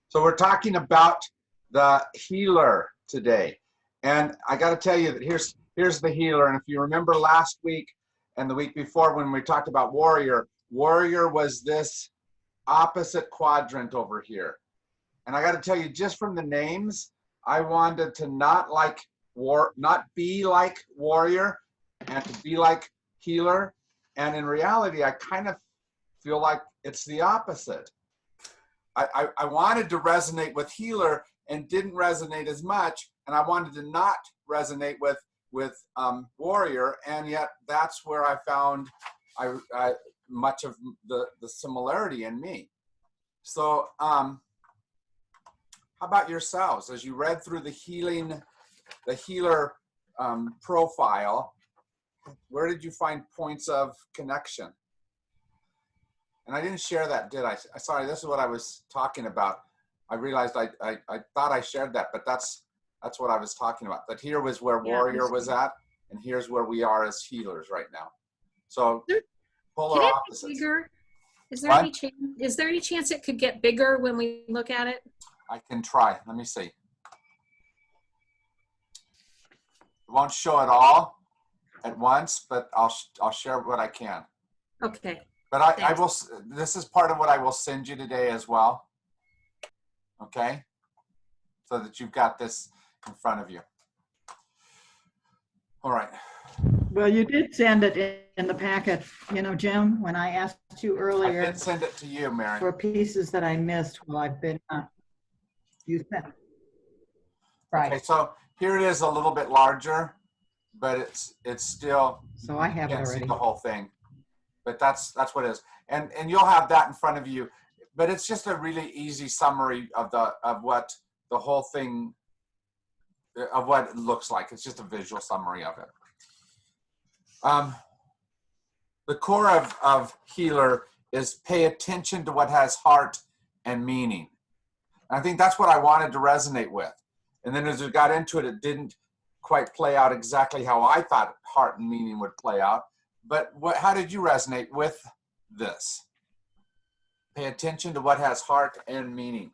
So we're talking about the healer today. And I got to tell you that here's the healer. And if you remember last week and the week before when we talked about warrior, warrior was this opposite quadrant over here. And I got to tell you, just from the names, I wanted to not be like warrior and to be like healer. And in reality, I kind of feel like it's the opposite. I wanted to resonate with healer and didn't resonate as much, and I wanted to not resonate with warrior, and yet that's where I found much of the similarity in me. So how about yourselves? As you read through the healer profile, where did you find points of connection? And I didn't share that, did I? Sorry, this is what I was talking about. I realized I thought I shared that, but that's what I was talking about. That here was where warrior was at, and here's where we are as healers right now. So polar opposites. Bigger? Is there any chance it could get bigger when we look at it? I can try. Let me see. It won't show it all at once, but I'll share what I can. Okay. But I will, this is part of what I will send you today as well. Okay? So that you've got this in front of you. All right. Well, you did send it in the packet, you know, Jim, when I asked you earlier. I did send it to you, Mary. For pieces that I missed while I've been, you sent. Right. Okay, so here it is a little bit larger, but it's still, so I have it can't already. see the whole thing. But that's what it is, and you'll have that in front of you. But it's just a really easy summary of what the whole thing, of what it looks like. It's just a visual summary of it. The core of healer is pay attention to what has heart and meaning. And I think that's what I wanted to resonate with. And then as we got into it, it didn't quite play out exactly how I thought heart and meaning would play out. But how did you resonate with this? Pay attention to what has heart and meaning.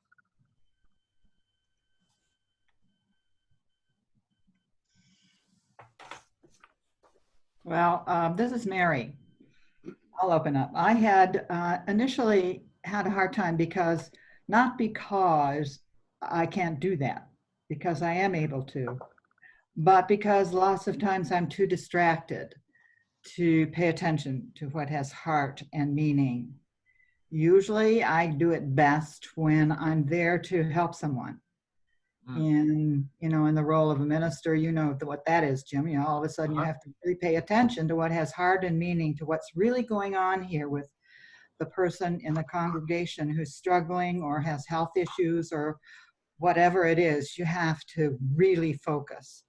Well, this is Mary. I'll open up. I had initially had a hard time not because I can't do that, because I am able to, but because lots of times I'm too distracted to pay attention to what has heart and meaning. Usually I do it best when I'm there to help someone. In the role of a minister, you know what that is, Jim. You know, all of a sudden you have to really pay attention to what has heart and meaning, to what's really going on here with the person in the congregation who's struggling or has health issues or whatever it is. You have to really focus.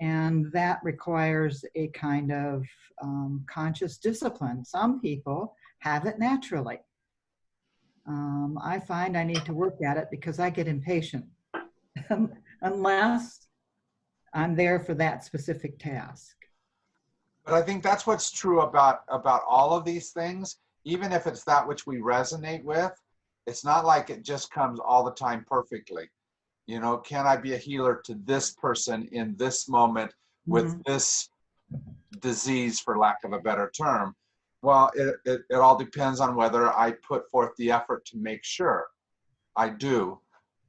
And that requires a kind of conscious discipline. Some people have it naturally. I find I need to work at it because I get impatient unless I'm there for that specific task. But I think that's what's true about all of these things. Even if it's that which we resonate with, it's not like it just comes all the time perfectly. You know, can I be a healer to this person in this moment with this disease, for lack of a better term? Well, it all depends on whether I put forth the effort to make sure I do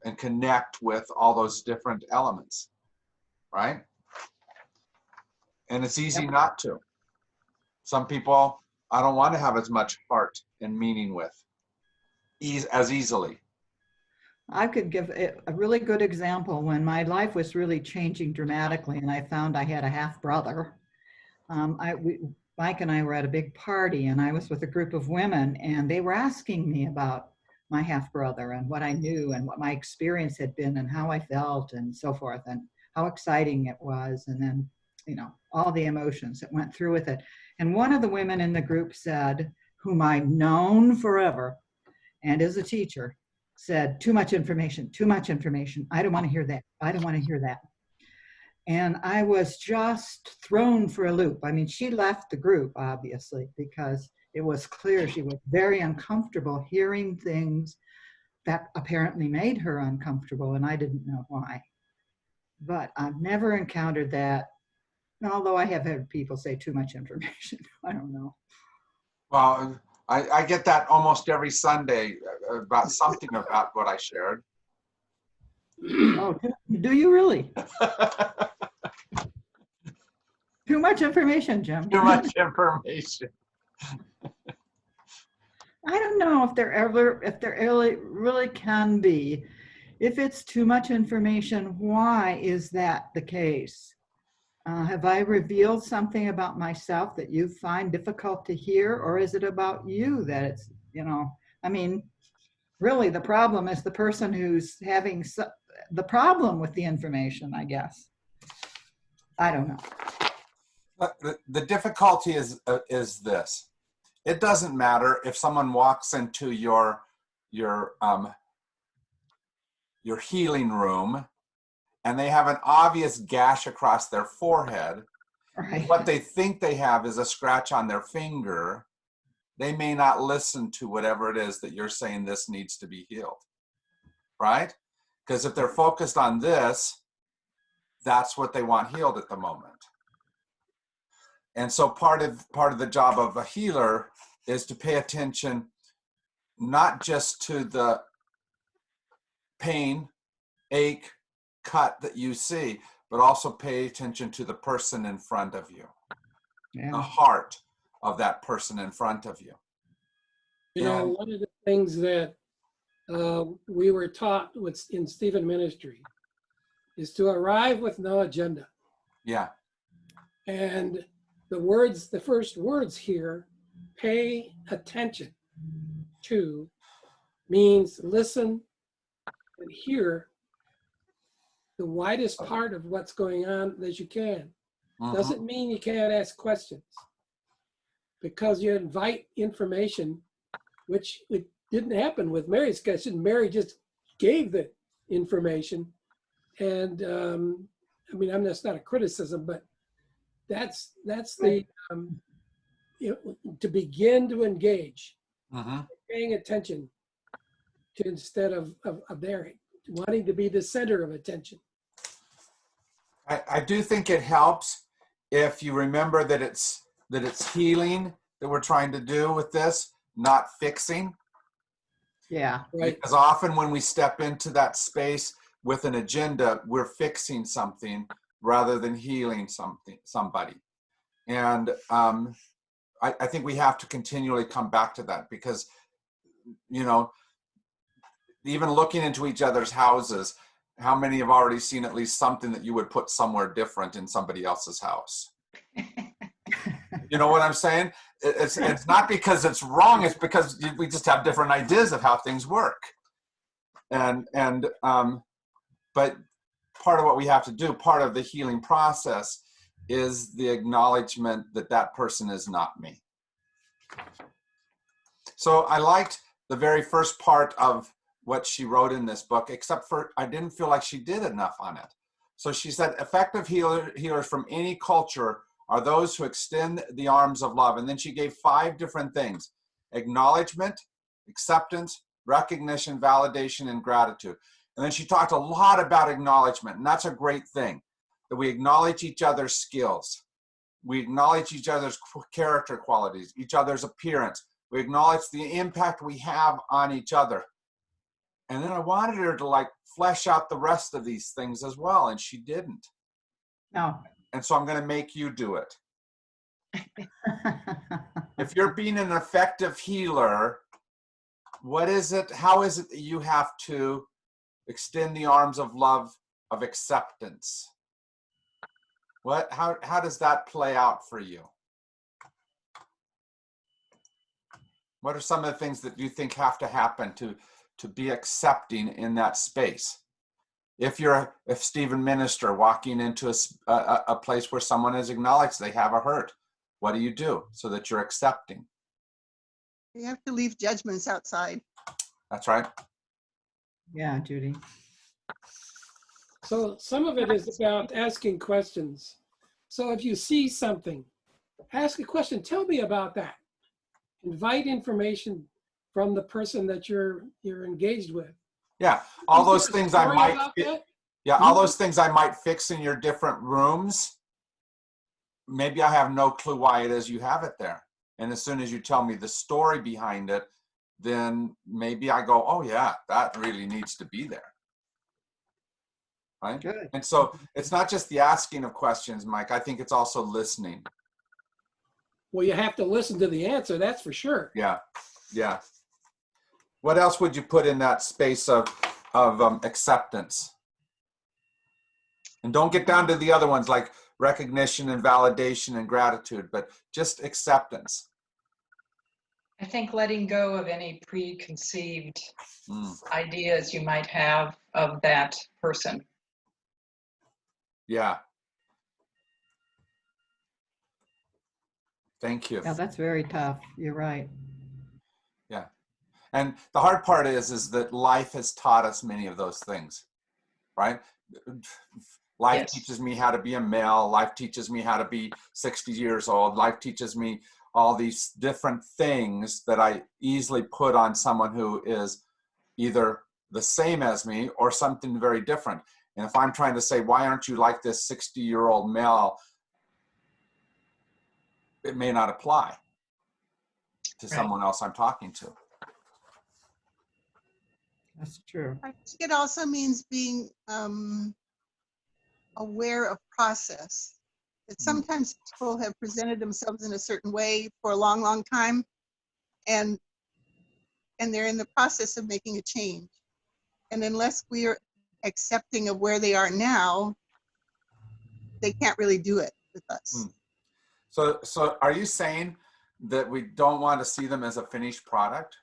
and connect with all those different elements, right? And it's easy not to. Some people I don't want to have as much heart and meaning with as easily. I could give a really good example when my life was really changing dramatically and I found I had a half brother. Mike and I were at a big party and I was with a group of women and they were asking me about my half brother and what I knew and what my experience had been and how I felt and so forth and how exciting it was. And then, you know, all the emotions that went through with it. And one of the women in the group said, whom I'd known forever and is a teacher, said, too much information, too much information. I don't want to hear that. I don't want to hear that. And I was just thrown for a loop. I mean, she left the group, obviously, because it was clear she was very uncomfortable hearing things that apparently made her uncomfortable, and I didn't know why. But I've never encountered that, although I have had people say too much information. I don't know. Well, I get that almost every Sunday about something about what I shared. Oh, do you really? Too much information, Jim. Too much information. I don't know if there really can be. If it's too much information, why is that the case? Have I revealed something about myself that you find difficult to hear, or is it about you that it's, I mean, really the problem is the person who's having the problem with the information, I guess. I don't know. But the difficulty is this. It doesn't matter if someone walks into your healing room and they have an obvious gash across their forehead. Right. What they think they have is a scratch on their finger. They may not listen to whatever it is that you're saying this needs to be healed, right? Because if they're focused on this, that's what they want healed at the moment. And so part of the job of a healer is to pay attention not just to the pain, ache, cut that you see, but also pay attention to the person in front of you, the heart of that person in front of you. You know, one of the things that we were taught in Stephen Ministry is to arrive with no agenda. Yeah. And the first words here, pay attention to, means listen and hear the widest part of what's going on as you can. Doesn't mean you can't ask questions, because you invite information, which it didn't happen with Mary's question. Mary just gave the information. And I mean, that's not a criticism, but that's the, to begin to engage, paying attention to, instead of their wanting to be the center of attention. I do think it helps if you remember that it's healing that we're trying to do with this, not fixing. Yeah. Right. Because often when we step into that space with an agenda, we're fixing something rather than healing somebody. And I think we have to continually come back to that, because, even looking into each other's houses, how many have already seen at least something that you would put somewhere different in somebody else's house? You know what I'm saying? It's not because it's wrong, it's because we just have different ideas of how things work. But part of what we have to do, part of the healing process, is the acknowledgement that that person is not me. So I liked the very first part of what she wrote in this book, except for I didn't feel like she did enough on it. So she said, effective healers from any culture are those who extend the arms of love. And then she gave 5 different things: acknowledgement, acceptance, recognition, validation, and gratitude. And then she talked a lot about acknowledgement, and that's a great thing, that we acknowledge each other's skills. We acknowledge each other's character qualities, each other's appearance. We acknowledge the impact we have on each other. And then I wanted her to flesh out the rest of these things as well, and she didn't. No. And so I'm going to make you do it. If you're being an effective healer, what is it? How is it that you have to extend the arms of love, of acceptance? How does that play out for you? What are some of the things that you think have to happen to be accepting in that space? If Stephen Minister walking into a place where someone has acknowledged they have a hurt, what do you do so that you're accepting? You have to leave judgments outside. That's right. Yeah, Judy. So some of it is about asking questions. So if you see something, ask a question. Tell me about that. Invite information from the person that you're engaged with. Yeah, all Is there those a things I story might, about that? yeah, all those things I might fix in your different rooms. Maybe I have no clue why it is you have it there. And as soon as you tell me the story behind it, then maybe I go, oh yeah, that really needs to be there. Right? Good. And so it's not just the asking of questions, Mike. I think it's also listening. Well, you have to listen to the answer, that's for sure. Yeah, yeah. What else would you put in that space of acceptance? And don't get down to the other ones like recognition and validation and gratitude, but just acceptance. I think letting go of any preconceived Mm, ideas you might have of that person. yeah. Thank you. Yeah, that's very tough. You're right. Yeah. And the hard part is that life has taught us many of those things, right? Life Yes. teaches me how to be a male. Life teaches me how to be 60 years old. Life teaches me all these different things that I easily put on someone who is either the same as me or something very different. And if I'm trying to say, why aren't you like this 60-year-old male? It may not apply to someone else I'm talking to. That's true. I think it also means being aware of process. That sometimes people have presented themselves in a certain way for a long, long time, and they're in the process of making a change. And unless we are accepting of where they are now, they can't really do it with us. So are you saying that we don't want to see them as a finished product?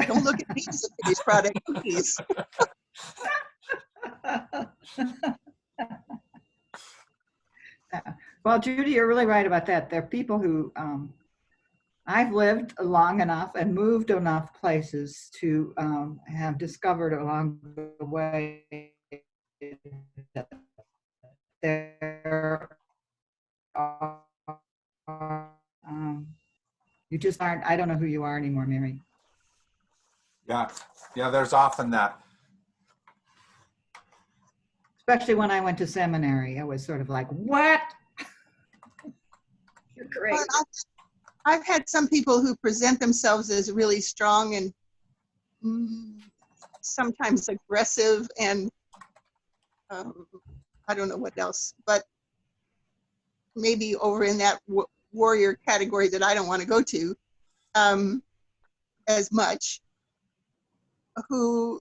Don't look at me as a finished product, please. Well, Judy, you're really right about that. There are people who, I've lived long enough and moved enough places to have discovered along the way that there are, you just aren't, I don't know who you are anymore, Mary. Yeah, yeah, there's often that. Especially when I went to seminary, I was sort of like, what? You're great. Well, I've had some people who present themselves as really strong and sometimes aggressive and I don't know what else, but maybe over in that warrior category that I don't want to go to as much, who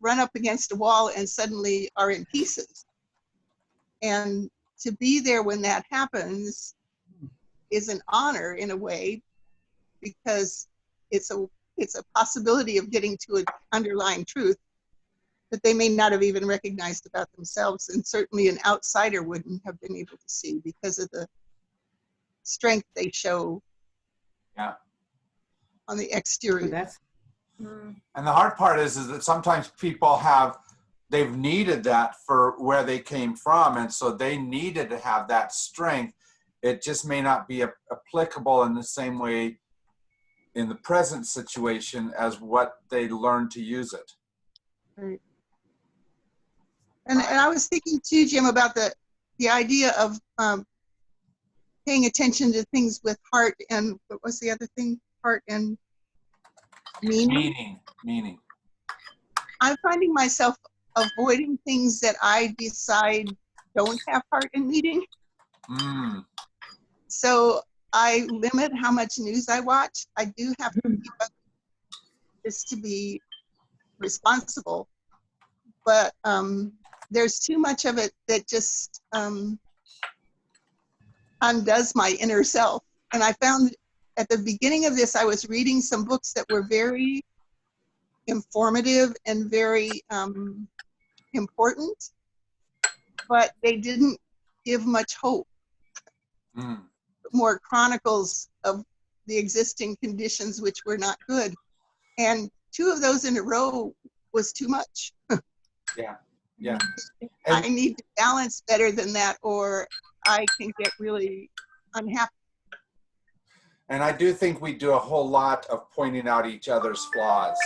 run up against a wall and suddenly are in pieces. And to be there when that happens is an honor in a way, because it's a possibility of getting to an underlying truth that they may not have even recognized about themselves, and certainly an outsider wouldn't have been able to see because of the strength they show on the exterior. That's And the hard part is that sometimes people they've needed that for where they came from, and so they needed to have that strength. It just may not be applicable in the same way in the present situation as what they learned to use it. Right. And I was thinking too, Jim, about the idea of paying attention to things with heart and what was the other thing? Heart and meaning. Meaning. I'm finding myself avoiding things that I decide don't have heart and meaning. So I limit how much news I watch. I do have to keep up just to be responsible, but there's too much of it that just undoes my inner self. And I found at the beginning of this, I was reading some books that were very informative and very important, but they didn't give much hope. More chronicles of the existing conditions which were not good. And 2 of those in a row was too much. Yeah. I need to balance better than that, or I can get really unhappy. And I do think we do a whole lot of pointing out each other's flaws,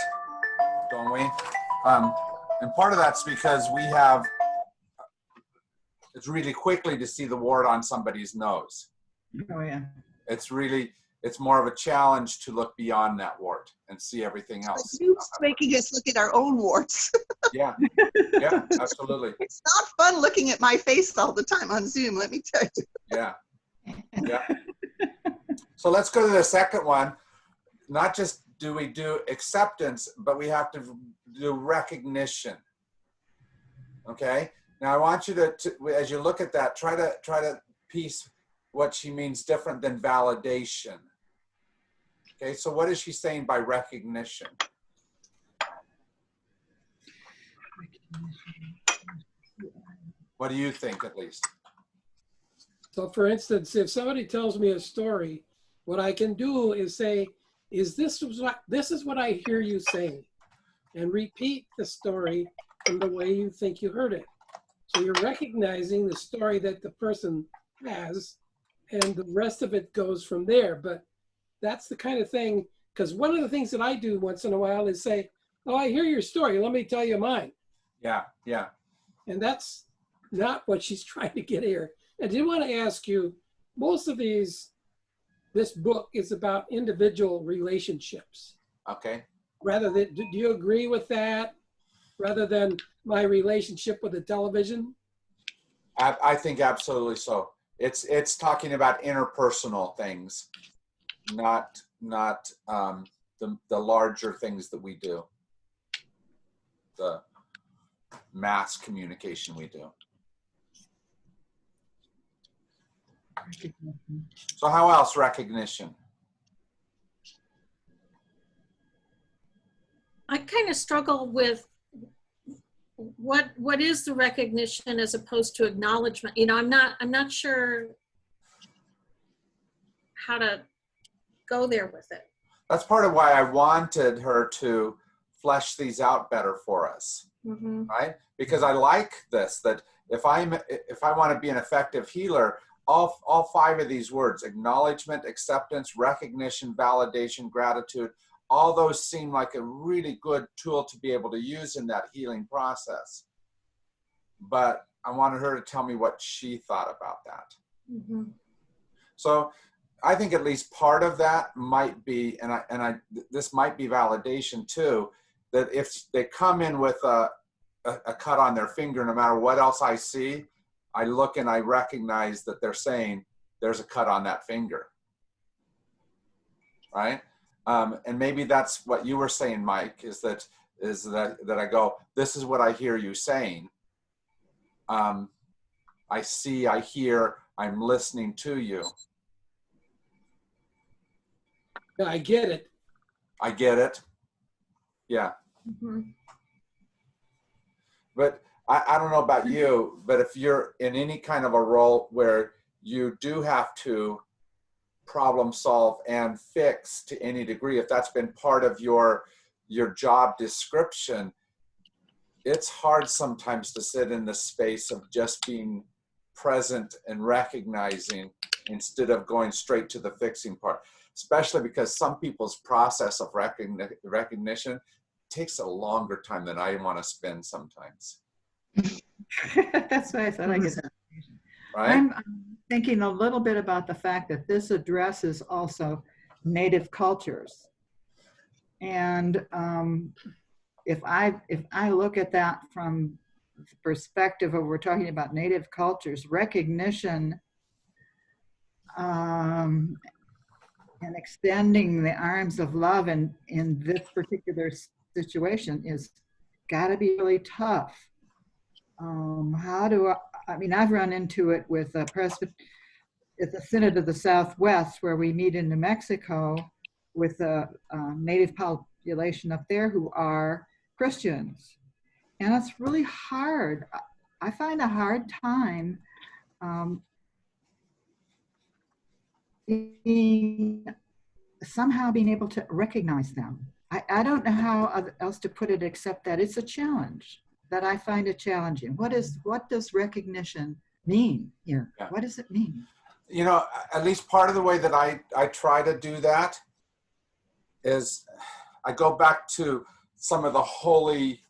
don't we? And part of that's because we have, it's really quickly to see the wart on somebody's nose. Oh, yeah. It's more of a challenge to look beyond that wart and see everything else. You making us look at our own warts. Yeah, yeah, absolutely. It's not fun looking at my face all the time on Zoom, let me tell you. Yeah, yeah. So let's go to the second one. Not just do we do acceptance, but we have to do recognition. Okay. Now I want you to as you look at that, try to piece what she means different than validation. Okay. So what is she saying by recognition? What do you think, at least? So for instance, if somebody tells me a story, what I can do is say, this is what I hear you saying, and repeat the story in the way you think you heard it. So you're recognizing the story that the person has, and the rest of it goes from there. But that's the kind of thing, because one of the things that I do once in a while is say, oh, I hear your story, let me tell you mine. Yeah, yeah. And that's not what she's trying to get here. I did want to ask you, most of this book is about individual relationships. Okay. Rather than, do you agree with that? Rather than my relationship with the television? I think absolutely so. It's talking about interpersonal things, not the larger things that we do, the mass communication we do. So how else recognition? I kind of struggle with what is the recognition as opposed to acknowledgement. You know, I'm not sure how to go there with it. That's part of why I wanted her to flesh these out better for us, Mm-hmm. right? Because I like this, that if I want to be an effective healer, all five of these words, acknowledgement, acceptance, recognition, validation, gratitude, all those seem like a really good tool to be able to use in that healing process. But I wanted her to tell me what she thought about that. Mm-hmm. So I think at least part of that might be, and this might be validation too, that if they come in with a cut on their finger, no matter what else I see, I look and I recognize that they're saying there's a cut on that finger, right? And maybe that's what you were saying, Mike, is that I go, this is what I hear you saying. I see, I hear, I'm listening to you. Yeah, I get it. I get it. Yeah. Mm-hmm. But I don't know about you, but if you're in any kind of a role where you do have to problem solve and fix to any degree, if that's been part of your job description, it's hard sometimes to sit in the space of just being present and recognizing instead of going straight to the fixing part, especially because some people's process of recognition takes a longer time than I want to spend sometimes. That's why I thought I get that. Right? I'm thinking a little bit about the fact that this addresses also Native cultures. And if I look at that from the perspective of we're talking about Native cultures, recognition and extending the arms of love in this particular situation is got to be really tough. I mean, I've run into it with at the Synod of the Southwest, where we meet in New Mexico with a Native population up there who are Christians. And it's really hard. I find a hard time somehow being able to recognize them. I don't know how else to put it except that it's a challenge, that I find it challenging. What does recognition mean here? Yeah. What does it mean? You know, at least part of the way that I try to do that is I go back to some of the holy,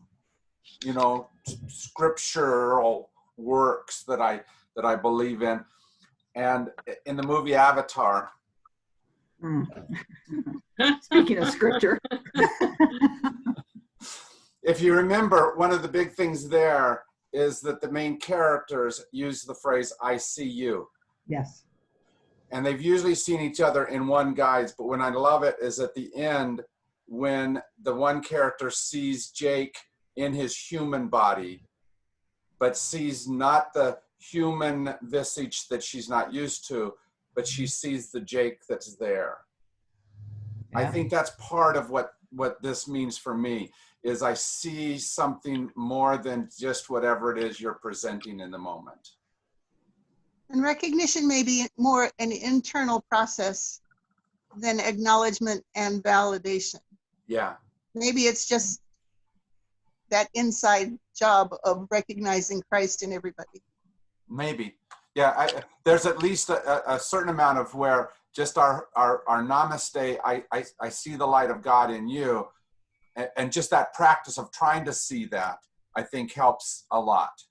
you know, scriptural works that I believe in. And in the movie Avatar, Mm. Speaking of scripture. if you remember, one of the big things there is that the main characters use the phrase, "I see you." Yes. And they've usually seen each other in one guise, but when I love it is at the end, when the one character sees Jake in his human body, but sees not the human visage that she's not used to, but she sees the Jake that's there. I Yeah. think that's part of what this means for me, is I see something more than just whatever it is you're presenting in the moment. And recognition may be more an internal process than acknowledgement and validation. Yeah. Maybe it's just that inside job of recognizing Christ in everybody. Maybe. Yeah, there's at least a certain amount of where just our namaste, I see the light of God in you, and just that practice of trying to see that, I think helps a lot.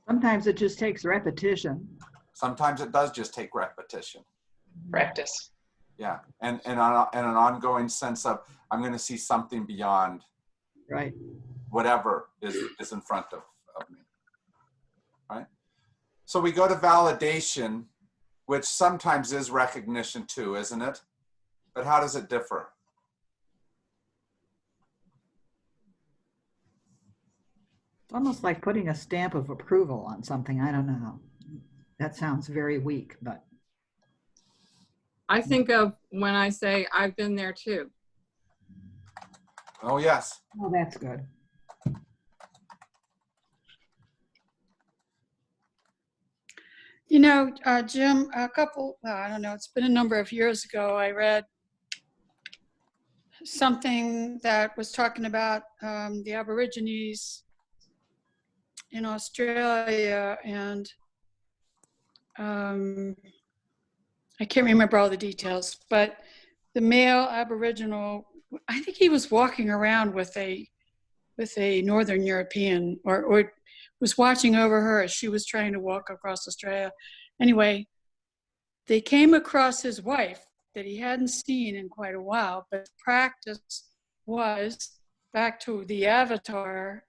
Sometimes it just takes repetition. Sometimes it does just take repetition. Practice. Yeah, and an ongoing sense of, I'm going to see something beyond Right. whatever is in front of me, right? So we go to validation, which sometimes is recognition too, isn't it? But how does it differ? It's almost like putting a stamp of approval on something. I don't know. That sounds very weak, but I think of when I say, I've been there too. Oh, yes. oh, that's good. You know, Jim, I don't know, it's been a number of years ago, I read something that was talking about the Aborigines in Australia, and I can't remember all the details, but the male Aboriginal, I think he was walking around with a Northern European, or was watching over her as she was trying to walk across Australia. Anyway, they came across his wife that he hadn't seen in quite a while, but practice was back to the avatar,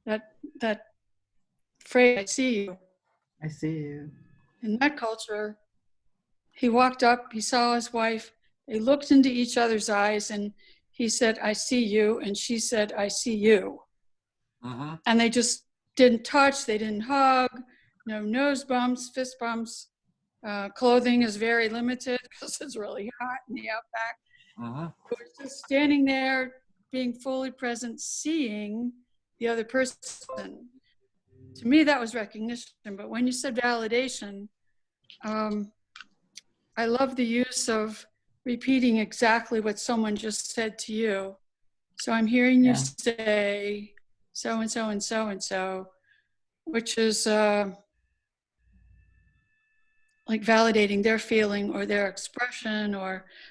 that phrase, "I see you." I see you. In that culture, he walked up, he saw his wife, they looked into each other's eyes, and he said, "I see you," and she said, "I see you." Mm-hmm. And they just didn't touch, they didn't hug, no nose bumps, fist bumps. Clothing is very limited because it's really hot in the outback. Mm-hmm. It was just standing there, being fully present, seeing the other person. To me, that was recognition. But when you said validation, I love the use of repeating exactly what someone just said to you. So I'm hearing you Yeah. say so-and-so and so-and-so, which is like validating their feeling or their expression,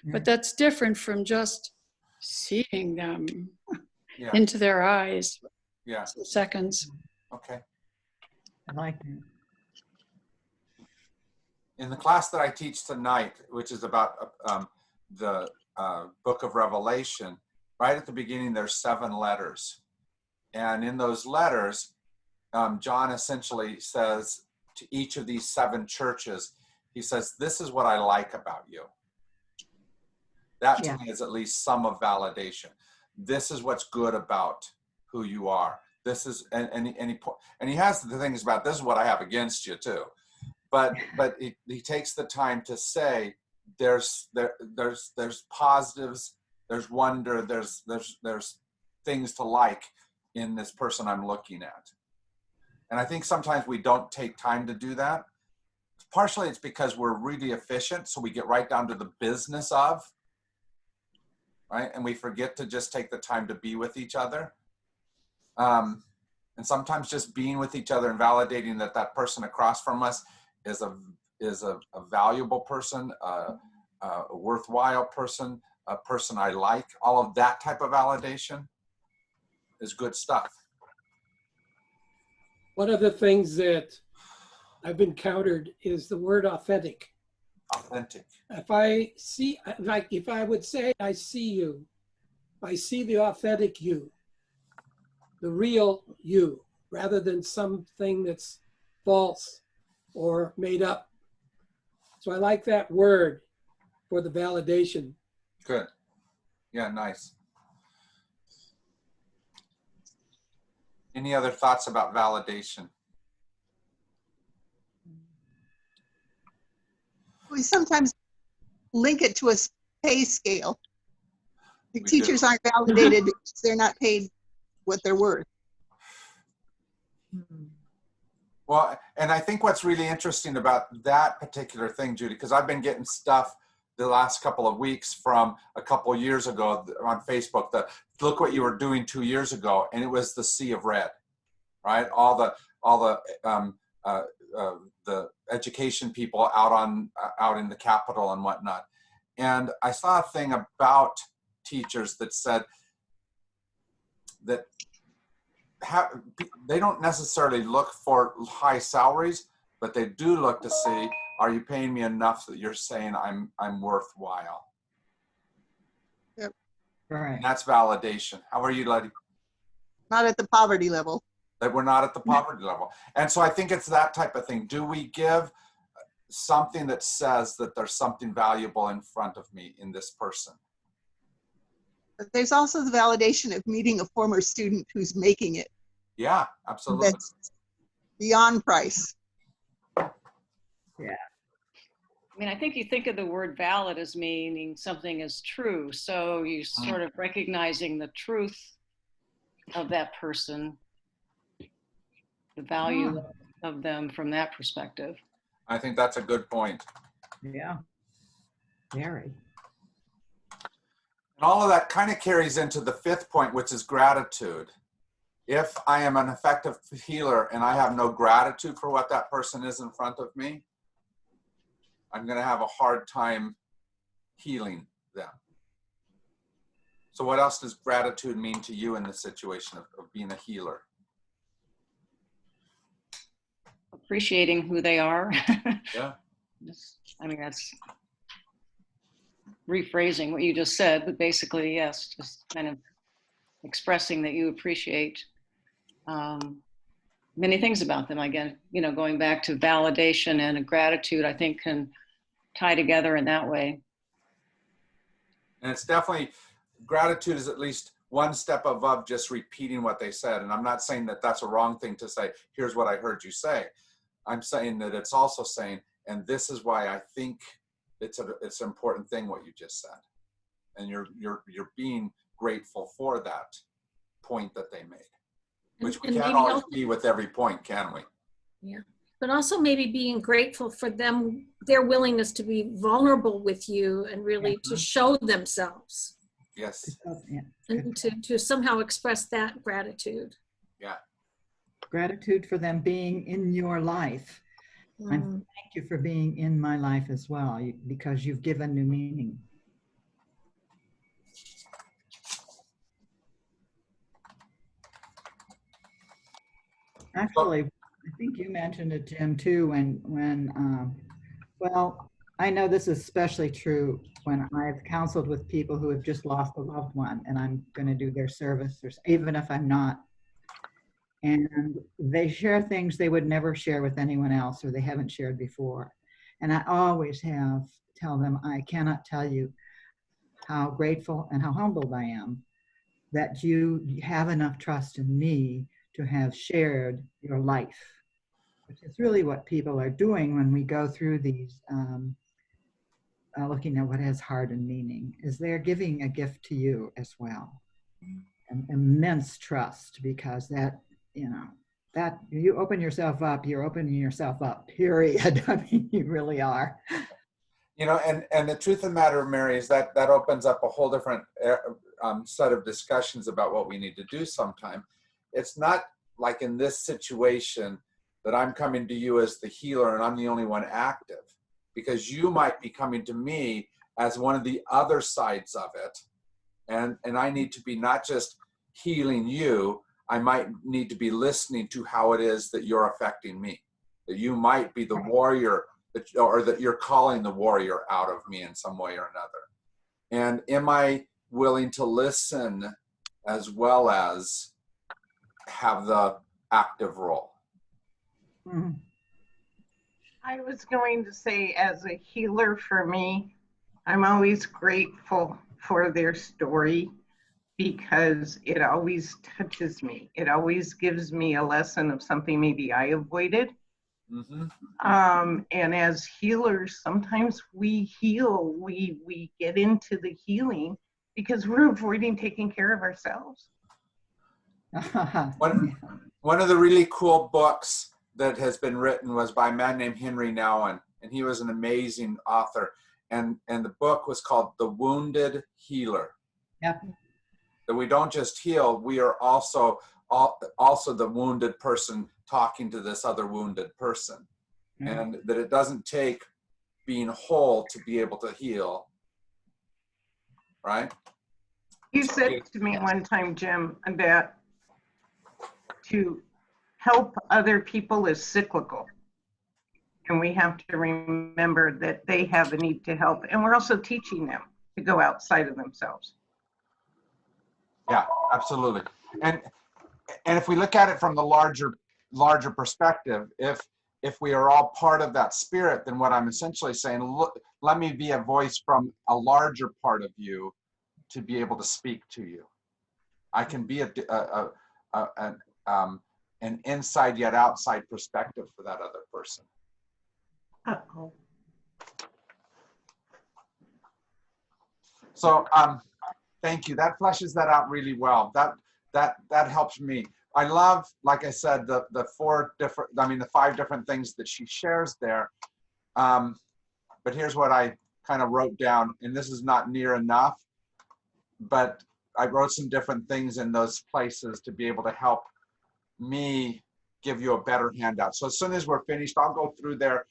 but that's different from just seeing them Yeah. into their eyes. Yeah. Seconds. Okay. I like that. In the class that I teach tonight, which is about the book of Revelation, right at the beginning, there's 7 letters. And in those letters, John essentially says to each of these 7 churches, he says, this is what I like about you. That to me is at least some of validation. This is what's good about who you are. This is, and he has the things about, this is what I have against you too. But he takes the time to say, there's positives, there's wonder, there's things to like in this person I'm looking at. And I think sometimes we don't take time to do that. Partially it's because we're really efficient, so we get right down to the business of, right? And we forget to just take the time to be with each other. And sometimes just being with each other and validating that person across from us is a valuable person, a worthwhile person, a person I like. All of that type of validation is good stuff. One of the things that I've encountered is the word authentic. Authentic. If I see, like, if I would say, I see you, I see the authentic you, the real you, rather than something that's false or made up. So I like that word for the validation. Good. Yeah, nice. Any other thoughts about validation? We sometimes link it to a pay scale. The We teachers do. aren't validated because they're not paid what they're worth. Well, and I think what's really interesting about that particular thing, Judy, because I've been getting stuff the last couple of weeks from a couple of years ago on Facebook, look what you were doing 2 years ago, and it was the sea of red, right? All the education people out in the Capitol and whatnot. And I saw a thing about teachers that said that they don't necessarily look for high salaries, but they do look to see, are you paying me enough that you're saying I'm worthwhile? Yep. Right. And that's validation. How are you, Letty? Not at the poverty level. That we're not at the poverty level. And so I think it's that type of thing. Do we give something that says that there's something valuable in front of me in this person? But there's also the validation of meeting a former student who's making it. Yeah, absolutely. That's beyond price. I mean, I think you think of the word valid as meaning something is true. So you sort of recognizing the truth of that person, the value of them from that perspective. I think that's a good point. Yeah. Very. And all of that kind of carries into the fifth point, which is gratitude. If I am an effective healer and I have no gratitude for what that person is in front of me, I'm going to have a hard time healing them. So what else does gratitude mean to you in the situation of being a healer? Appreciating who they are. Yeah. I mean, that's rephrasing what you just said, but basically, yes, just kind of expressing that you appreciate many things about them. Again, you know, going back to validation and gratitude, I think can tie together in that way. And it's definitely, gratitude is at least one step above just repeating what they said. And I'm not saying that that's a wrong thing to say, here's what I heard you say. I'm saying that it's also saying, and this is why I think it's an important thing what you just said. And you're being grateful for that point that they made, which we And can't maybe always also- be with every point, can we? Yeah, but also maybe being grateful for them, their willingness to be vulnerable with you and really to show themselves Yes. Yeah. and to somehow express that gratitude. Yeah. Gratitude for them being in your life. And thank you for being in my life as well, because you've given new meaning. Actually, I think you mentioned it, Jim, too, well, I know this is especially true when I've counseled with people who have just lost a loved one and I'm going to do their service, or even if I'm not. And they share things they would never share with anyone else or they haven't shared before. And I always tell them, I cannot tell you how grateful and how humbled I am that you have enough trust in me to have shared your life, which is really what people are doing when we go through these, looking at what has heart and meaning, is they're giving a gift to you as well. An immense trust, because that, you know, that you open yourself up, you're opening yourself up, period. I mean, you really are. You know, and the truth of the matter, Mary, is that opens up a whole different set of discussions about what we need to do sometime. It's not like in this situation that I'm coming to you as the healer and I'm the only one active, because you might be coming to me as one of the other sides of it. And I need to be not just healing you, I might need to be listening to how it is that you're affecting me. That you might be the warrior, or that you're calling the warrior out of me in some way or another. And am I willing to listen as well as have the active role? Mhm. I was going to say, as a healer for me, I'm always grateful for their story because it always touches me. It always gives me a lesson of something maybe I avoided. Mm-hmm. And as healers, sometimes we heal, we get into the healing because we're avoiding taking care of ourselves. One of the really cool books that has been written was by a man named Henry Nouwen, and he was an amazing author. And the book was called The Wounded Healer. Yep. That we don't just heal, we are also the wounded person talking to this other wounded person. And that it doesn't take being whole to be able to heal, right? You said to me one time, Jim, that to help other people is cyclical. And we have to remember that they have a need to help. And we're also teaching them to go outside of themselves. Yeah, absolutely. And if we look at it from the larger perspective, if we are all part of that spirit, then what I'm essentially saying, look, let me be a voice from a larger part of you to be able to speak to you. I can be an inside yet outside perspective for that other person. Uh-oh. So thank you. That fleshes that out really well. That helps me. I love, like I said, the 5 different things that she shares there. But here's what I kind of wrote down, and this is not near enough, but I wrote some different things in those places to be able to help me give you a better handout. So as soon as we're finished, I'll go through there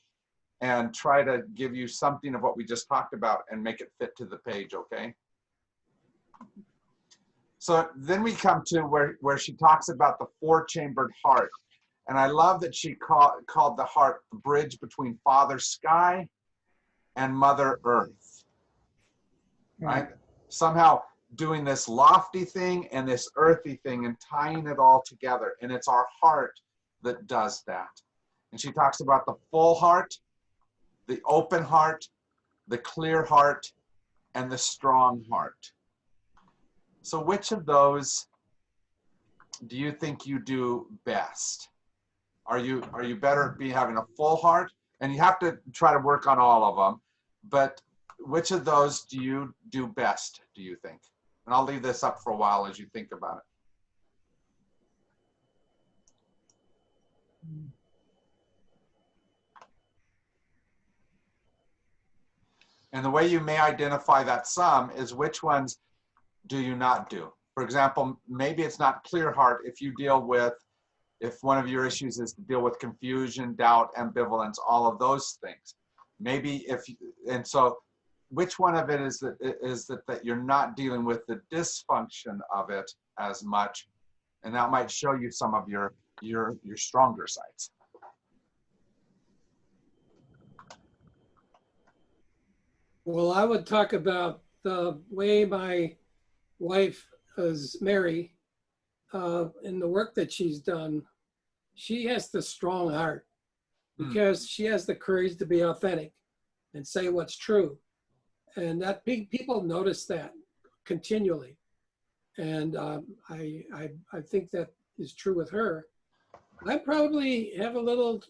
and try to give you something of what we just talked about and make it fit to the page, okay? So then we come to where she talks about the 4-chambered heart. And I love that she called the heart the bridge between Father Sky and Mother Earth, right? Somehow doing this lofty thing and this earthy thing and tying it all together. And it's our heart that does that. And she talks about the full heart, the open heart, the clear heart, and the strong heart. So which of those do you think you do best? Are you better at having a full heart? And you have to try to work on all of them, but which of those do you do best, do you think? And I'll leave this up for a while as you think about it. And the way you may identify that some is which ones do you not do? For example, maybe it's not clear heart if one of your issues is to deal with confusion, doubt, ambivalence, all of those things. Maybe so which one of it is that you're not dealing with the dysfunction of it as much, and that might show you some of your stronger sides. Well, I would talk about the way my wife is Mary, in the work that she's done. She has the strong heart because she has the courage to be authentic and say what's true. And that people notice that continually. And I think that is true with her. I probably have a little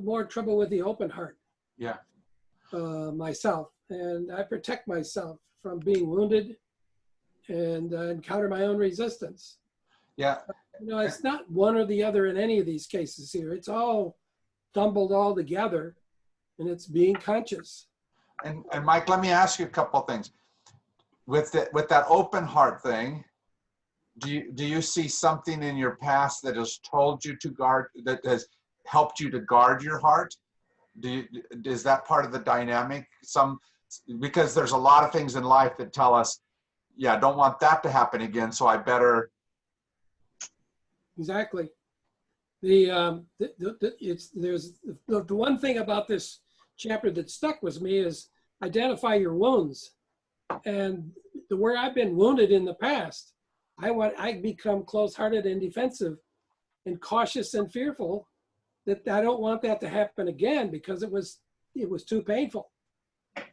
more trouble with the open heart. Yeah. Myself. And I protect myself from being wounded and encounter my own resistance. Yeah. It's not one or the other in any of these cases here. It's all tumbled all together, and it's being conscious. And Mike, let me ask you a couple of things. With that open heart thing, do you see something in your past that has told you to guard, that helped you to guard your heart? Is that part of the dynamic? Because there's a lot of things in life that tell us, yeah, I don't want that to happen again, so I better. Exactly. The one thing about this chapter that stuck with me is identify your wounds. And where I've been wounded in the past, I become close-hearted and defensive and cautious and fearful that I don't want that to happen again because it was too painful.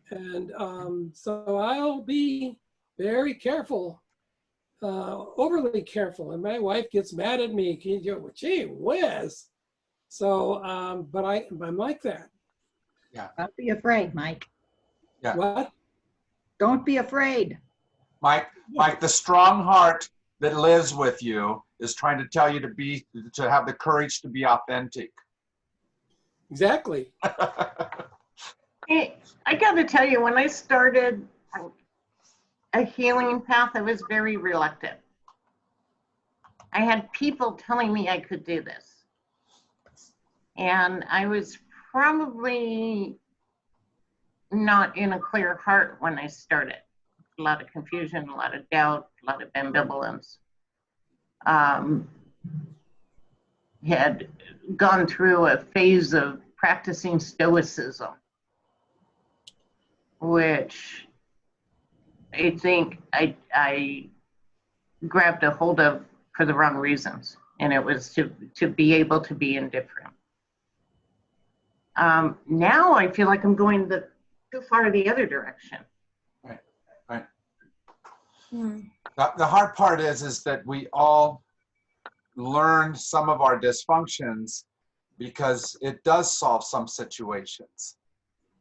And so I'll be very careful, overly careful. And my wife gets mad at me, gee whiz. So, but I'm like that. Yeah. Don't be afraid, Mike. Yeah. What? Don't be afraid. Mike, the strong heart that lives with you is trying to tell you to have the courage to be authentic. Exactly. Hey, I got to tell you, when I started a healing path, I was very reluctant. I had people telling me I could do this. And I was probably not in a clear heart when I started. A lot of confusion, a lot of doubt, a lot of ambivalence. Had gone through a phase of practicing stoicism, which I think I grabbed a hold of for the wrong reasons, and it was to be able to be indifferent. Now I feel like I'm going too far the other direction. Right. The hard part is that we all learned some of our dysfunctions because it does solve some situations,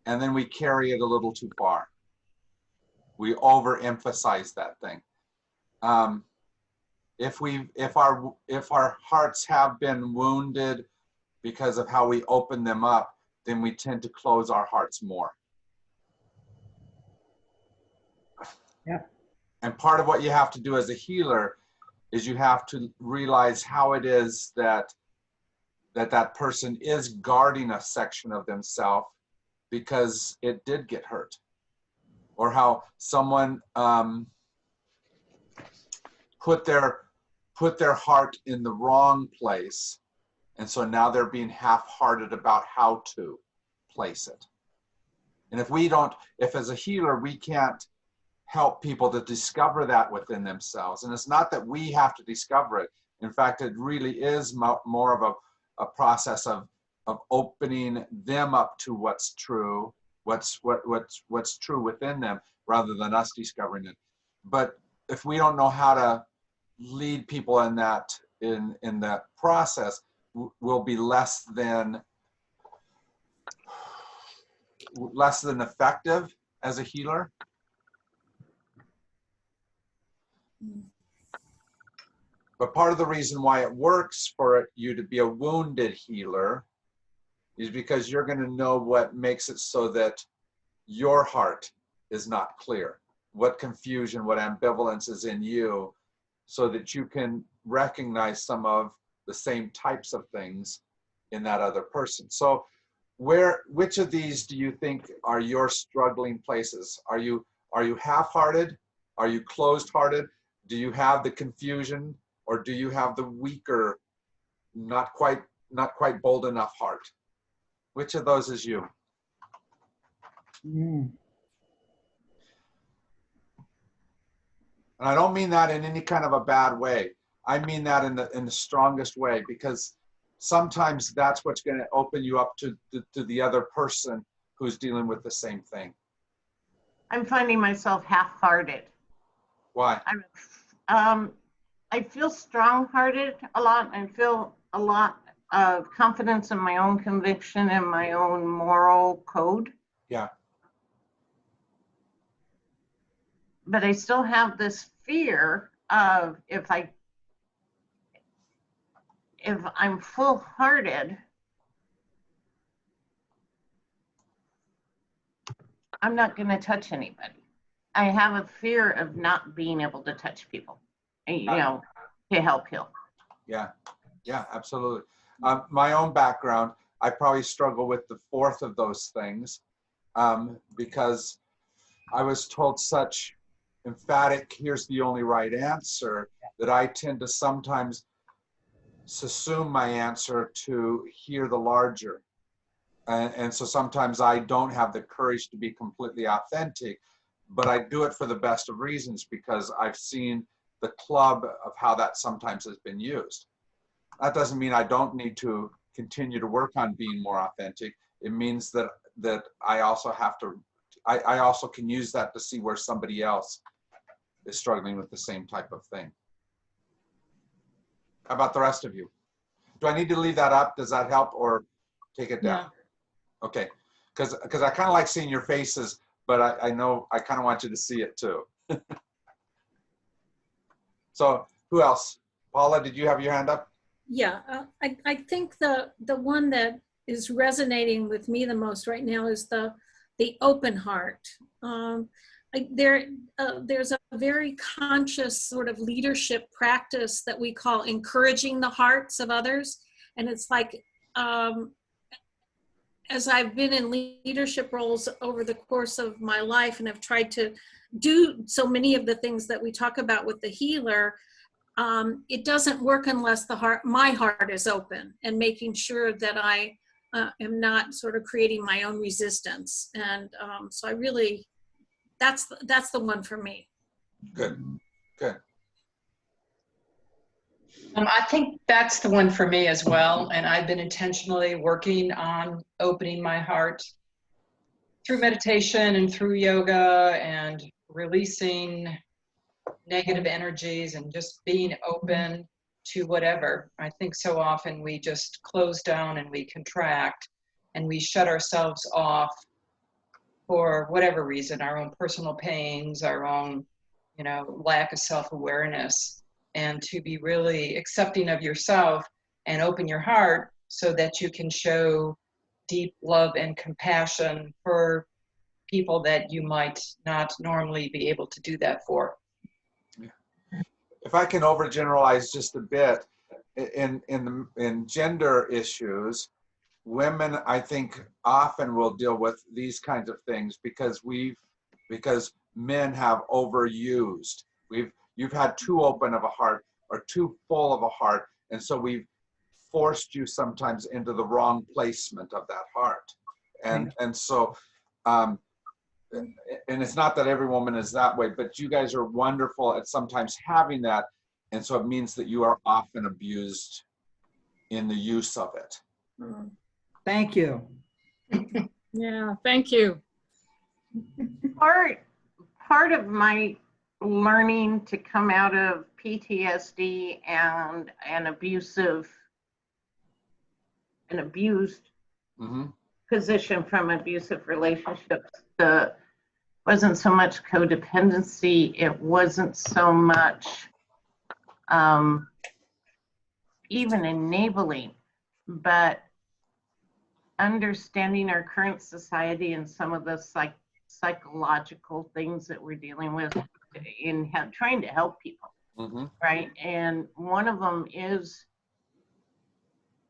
and then we carry it a little too far. We overemphasize that thing. If our hearts have been wounded because of how we open them up, then we tend to close our hearts more. Yeah. And part of what you have to do as a healer is you have to realize how it is that person is guarding a section of themselves because it did get hurt, or how someone put their heart in the wrong place, and so now they're being half-hearted about how to place it. And if as a healer we can't help people to discover that within themselves, and it's not that we have to discover it. In fact, it really is more of a process of opening them up to what's true, what's true within them, rather than us discovering it. But if we don't know how to lead people in that process, we'll be less than effective as a healer. But part of the reason why it works for you to be a wounded healer is because you're going to know what makes it so that your heart is not clear, what confusion, what ambivalence is in you, so that you can recognize some of the same types of things in that other person. So which of these do you think are your struggling places? Are you half-hearted? Are you closed-hearted? Do you have the confusion, or do you have the weaker, not quite bold enough heart? Which of those is you? Mm. And I don't mean that in any kind of a bad way. I mean that in the strongest way, because sometimes that's what's going to open you up to the other person who's dealing with the same thing. I'm finding myself half-hearted. Why? I feel strong-hearted a lot. I feel a lot of confidence in my own conviction and my own moral code. Yeah. But I still have this fear of if I'm full-hearted, I'm not going to touch anybody. I have a fear of not being able to touch people, to help heal. Yeah, absolutely. My own background, I probably struggle with the fourth of those things because I was told such emphatic, here's the only right answer, that I tend to sometimes assume my answer to hear the larger. And so sometimes I don't have the courage to be completely authentic, but I do it for the best of reasons because I've seen the club of how that sometimes has been used. That doesn't mean I don't need to continue to work on being more authentic. It means that I also have to, I also can use that to see where somebody else is struggling with the same type of thing. How about the rest of you? Do I need to leave that up? Does that help or take it down? No. Okay, because I kind of like seeing your faces, but I know I kind of want you to see it too. So who else? Paula, did you have your hand up? Yeah, I think the one that is resonating with me the most right now is the open heart. There's a very conscious sort of leadership practice that we call encouraging the hearts of others. And it's like, as I've been in leadership roles over the course of my life and have tried to do so many of the things that we talk about with the healer, it doesn't work unless my heart is open and making sure that I am not sort of creating my own resistance. And so I really, that's the one for me. Good, good. I think that's the one for me as well. And I've been intentionally working on opening my heart through meditation and through yoga and releasing negative energies and just being open to whatever. I think so often we just close down and we contract and we shut ourselves off for whatever reason, our own personal pains, our own, lack of self-awareness. And to be really accepting of yourself and open your heart so that you can show deep love and compassion for people that you might not normally be able to do that for. If I can overgeneralize just a bit, in gender issues, women, I think, often will deal with these kinds of things because men have overused. You've had too open of a heart or too full of a heart, and so we've forced you sometimes into the wrong placement of that heart. And so, and it's not that every woman is that way, but you guys are wonderful at sometimes having that, and so it means that you are often abused in the use of it. Thank you. Yeah, thank you. Part of my learning to come out of PTSD and an abused position from abusive relationships, wasn't so much codependency, it wasn't so much even enabling, but understanding our current society and some of the psychological things that we're dealing with in trying to help people, right? And one of them is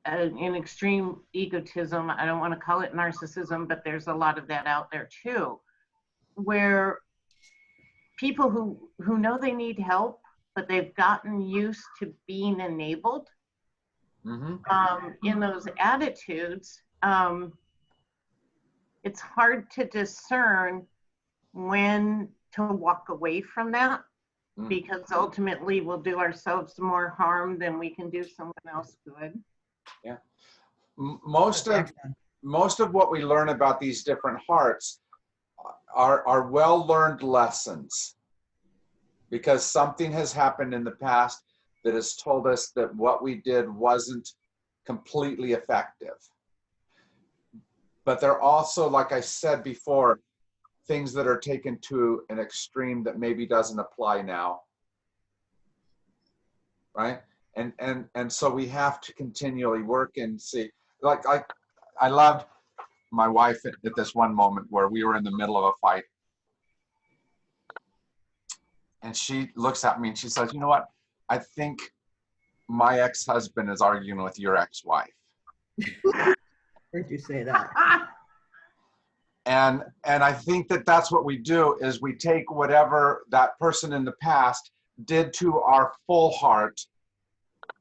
an extreme egotism. I don't want to call it narcissism, but there's a lot of that out there too, where people who know they need help, but they've gotten used to being enabled in those attitudes. It's hard to discern when to walk away from that, because ultimately we'll do ourselves more harm than we can do someone else good. Yeah. Most of what we learn about these different hearts are well-learned lessons, because something has happened in the past that has told us that what we did wasn't completely effective. But they're also, like I said before, things that are taken to an extreme that maybe doesn't apply now, right? And so we have to continually work and see. Like I loved my wife at this one moment where we were in the middle of a fight, and she looks at me and she says, "You know what? I think my ex-husband is arguing with your ex-wife. Heard you say that. And I think that that's what we do, is we take whatever that person in the past did to our full heart,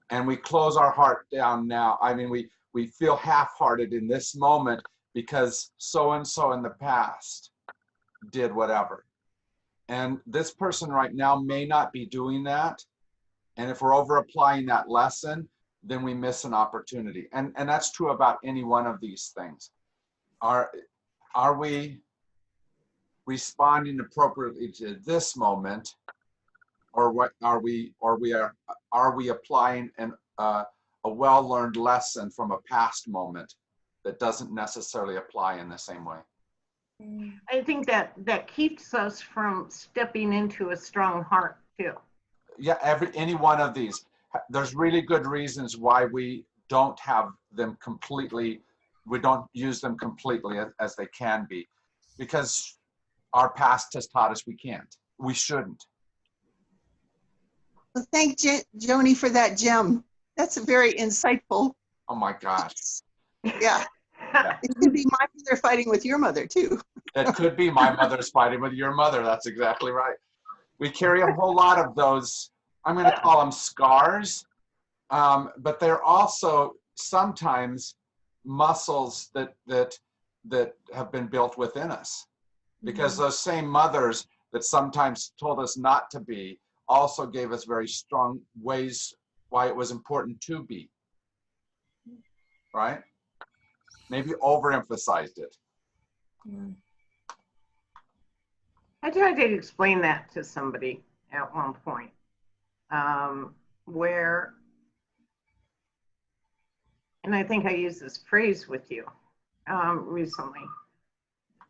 and we close our heart down now. I mean, we feel half-hearted in this moment because so-and-so in the past did whatever. And this person right now may not be doing that. And if we're over applying that lesson, then we miss an opportunity. And that's true about any one of these things. Are we responding appropriately to this moment, or what are we applying a well-learned lesson from a past moment that doesn't necessarily apply in the same way? I think that keeps us from stepping into a strong heart too. Yeah, any one of these. There's really good reasons why we don't have them completely, we don't use them completely as they can be, because our past has taught us we can't, we shouldn't. Well, thank Joni for that gem. That's a very insightful. Oh my gosh. Yeah. Yeah. It could be my mother fighting with your mother too. It could be my mother's fighting with your mother. That's exactly right. We carry a whole lot of those, I'm going to call them scars, but they're also sometimes muscles that have been built within us, because those same mothers that sometimes told us not to be also gave us very strong ways why it was important to be, right? Maybe overemphasized it. I tried to explain that to somebody at one point, where, and I think I used this phrase with you recently,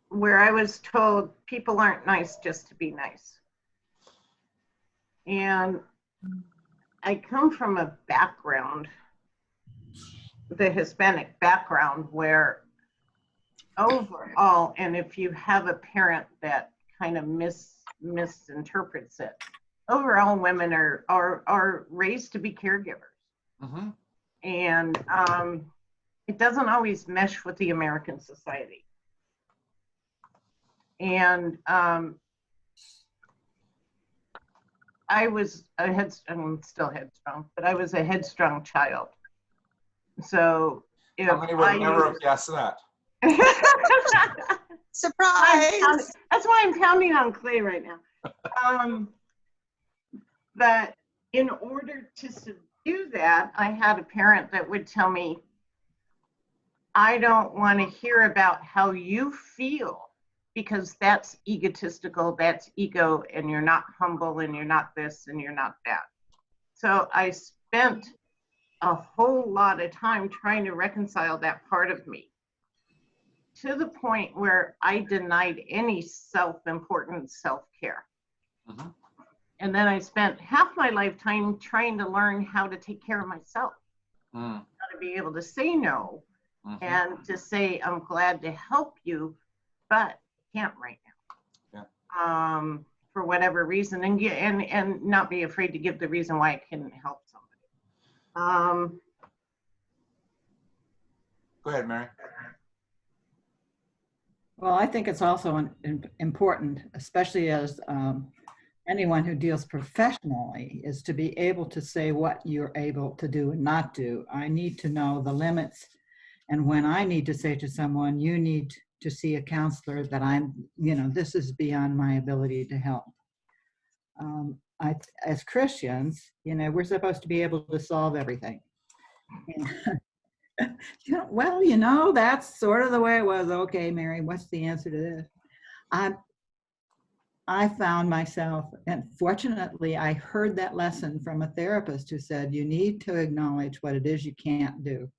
where I was told people aren't nice just to be nice. And I come from a background, the Hispanic background, where overall, and if you have a parent that kind of misinterprets it, overall women are raised to be caregivers. Mm-hmm. And it doesn't always mesh with the American society. And I'm still headstrong, but I was a headstrong child. So if How many would never have guessed that? Surprise! That's why I'm pounding on clay right now. But in order to subdue that, I had a parent that would tell me, I don't want to hear about how you feel, because that's egotistical, that's ego, and you're not humble, and you're not this, and you're not that. So I spent a whole lot of time trying to reconcile that part of me, to the point where I denied any self-important self-care. Mm-hmm. And then I spent half my lifetime trying to learn how to take care of myself, how to be able to say no, and to say, I'm glad to help you, but can't right now. Yeah. For whatever reason, and not be afraid to give the reason why I couldn't help somebody. Go ahead, Mary. Well, I think it's also important, especially as anyone who deals professionally, is to be able to say what you're able to do and not do. I need to know the limits, and when I need to say to someone, you need to see a counselor, that this is beyond my ability to help. As Christians, we're supposed to be able to solve everything. Well, that's sort of the way it was. Okay, Mary, what's the answer to this? I found myself, and fortunately, I heard that lesson from a therapist who said, you need to acknowledge what it is you can't do.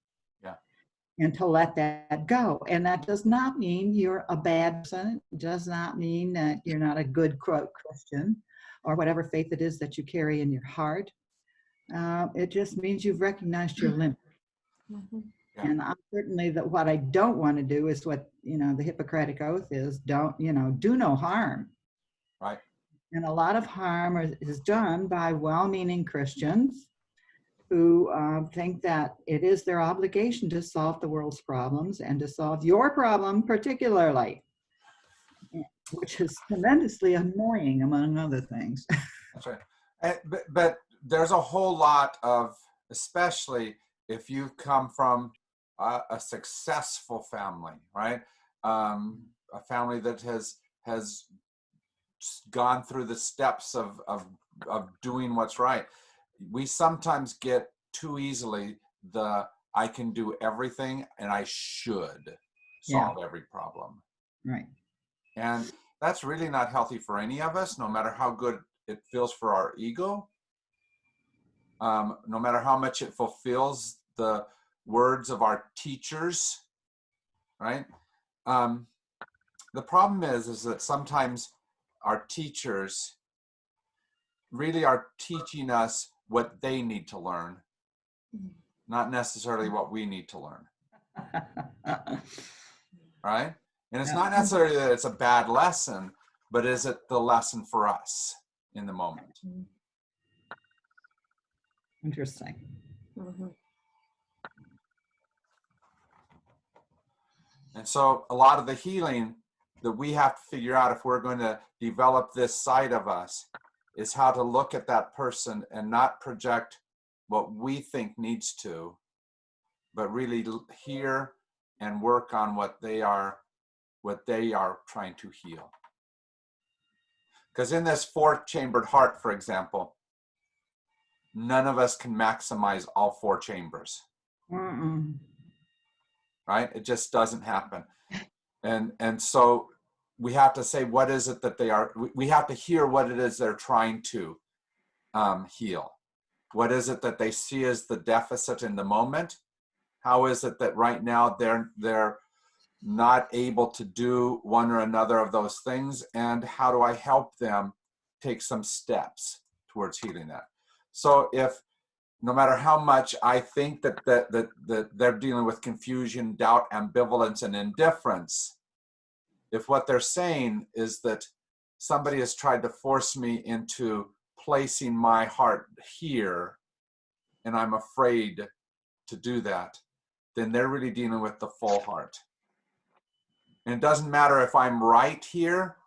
Yeah. And to let that go. And that does not mean you're a bad person. It does not mean that you're not a good Christian, or whatever faith it is that you carry in your heart. It just means you've recognized your limit. Mm-hmm. Yeah. And certainly that what I don't want to do is what, the Hippocratic Oath is, do no harm. Right. And a lot of harm is done by well-meaning Christians who think that it is their obligation to solve the world's problems and to solve your problem particularly, which is tremendously annoying, among other things. That's right. But there's a whole lot of, especially if you come from a successful family, right? A family that has gone through the steps of doing what's right. We sometimes get too easily I can do everything and I should solve every problem. Right. And that's really not healthy for any of us, no matter how good it feels for our ego, no matter how much it fulfills the words of our teachers, right? The problem is that sometimes our teachers really are teaching us what they need to learn, not necessarily what we need to learn, right? And it's not necessarily that it's a bad lesson, but is it the lesson for us in the moment? Interesting. Mhm. And so a lot of the healing that we have to figure out if we're going to develop this side of us is how to look at that person and not project what we think needs to, but really hear and work on what they are trying to heal. Because in this 4-chambered heart, for example, none of us can maximize all 4 chambers. Right? It just doesn't happen. And so we have to say, what is it that they are, we have to hear what it is they're trying to heal. What is it that they see as the deficit in the moment? How is it that right now they're not able to do one or another of those things? And how do I help them take some steps towards healing that? So if, no matter how much I think that they're dealing with confusion, doubt, ambivalence, and indifference, if what they're saying is that somebody has tried to force me into placing my heart here, and I'm afraid to do that, then they're really dealing with the full heart. And it doesn't matter if I'm right here,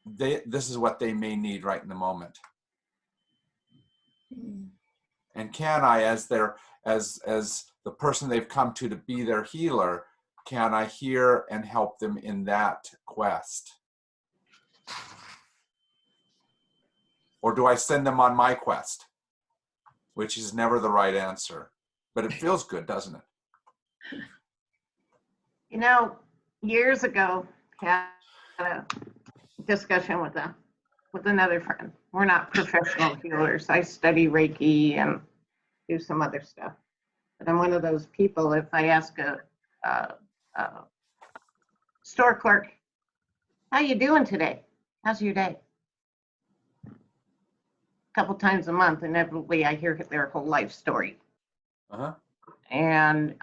this is what they may need right in the moment. And can I, as the person they've come to be their healer, can I hear and help them in that quest? Or do I send them on my quest? Which is never the right answer. But it feels good, doesn't it? You know, years ago, had a discussion with another friend. We're not professional healers. I study Reiki and do some other stuff. But I'm one of those people, if I ask a store clerk, how you doing today? How's your day? A couple times a month, inevitably I hear their whole life story. Uh-huh. And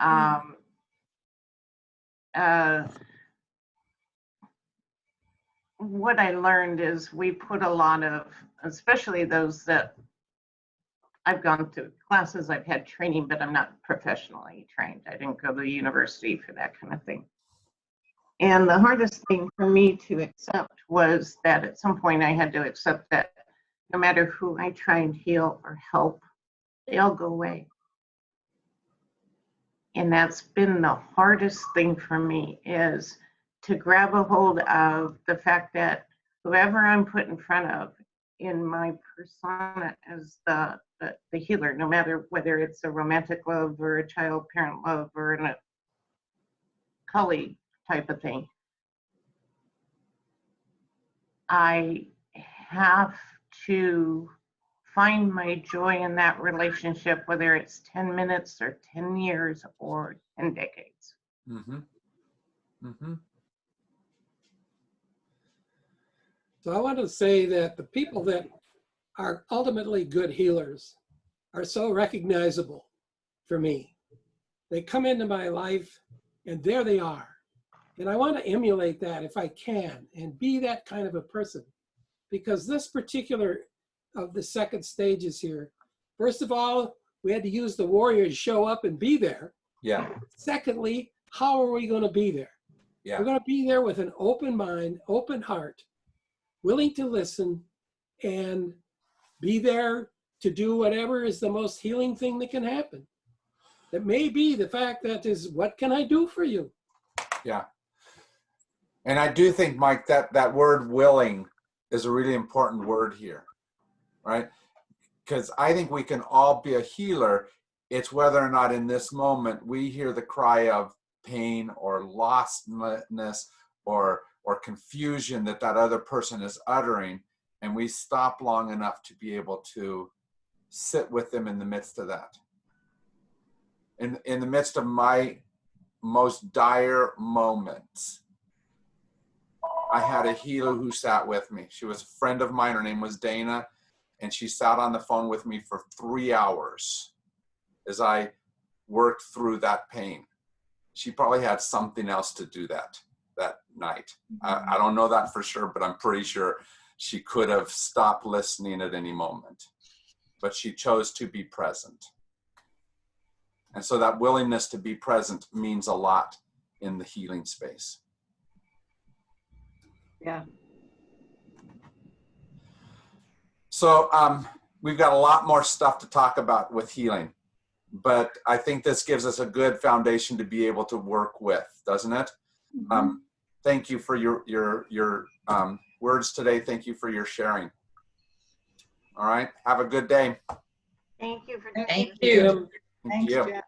what I learned is we put a lot of, especially those that I've gone to classes, I've had training, but I'm not professionally trained. I didn't go to university for that kind of thing. And the hardest thing for me to accept was that at some point I had to accept that no matter who I try and heal or help, they all go away. And that's been the hardest thing for me, is to grab a hold of the fact that whoever I'm put in front of in my persona as the healer, no matter whether it's a romantic love or a child-parent love or a colleague type of thing, I have to find my joy in that relationship, whether it's 10 minutes or 10 years or 10 decades. Mm-hmm. Mm-hmm. So I want to say that the people that are ultimately good healers are so recognizable for me. They come into my life and there they are. And I want to emulate that if I can and be that kind of a person, because this particular of the second stages here First of all, we had to use the warrior to show up and be there. Yeah. Secondly, how are we going to be there? Yeah. We're going to be there with an open mind, open heart, willing to listen, and be there to do whatever is the most healing thing that can happen. It may be the fact that is, what can I do for you? Yeah. And I do think, Mike, that word willing is a really important word here, right? Because I think we can all be a healer. It's whether or not in this moment we hear the cry of pain or lostness or confusion that other person is uttering, and we stop long enough to be able to sit with them in the midst of that. In the midst of my most dire moments, I had a healer who sat with me. She was a friend of mine. Her name was Dana, and she sat on the phone with me for 3 hours as I worked through that pain. She probably had something else to do that night. I don't know that for sure, but I'm pretty sure she could have stopped listening at any moment. But she chose to be present. And so that willingness to be present means a lot in the healing space. Yeah. So we've got a lot more stuff to talk about with healing, but I think this gives us a good foundation to be able to work with, doesn't it? Mm-hmm. Thank you for your words today. Thank you for your sharing. All right. Have a good day. Thank you for. Thank you. Thank Thanks, you. Jeff.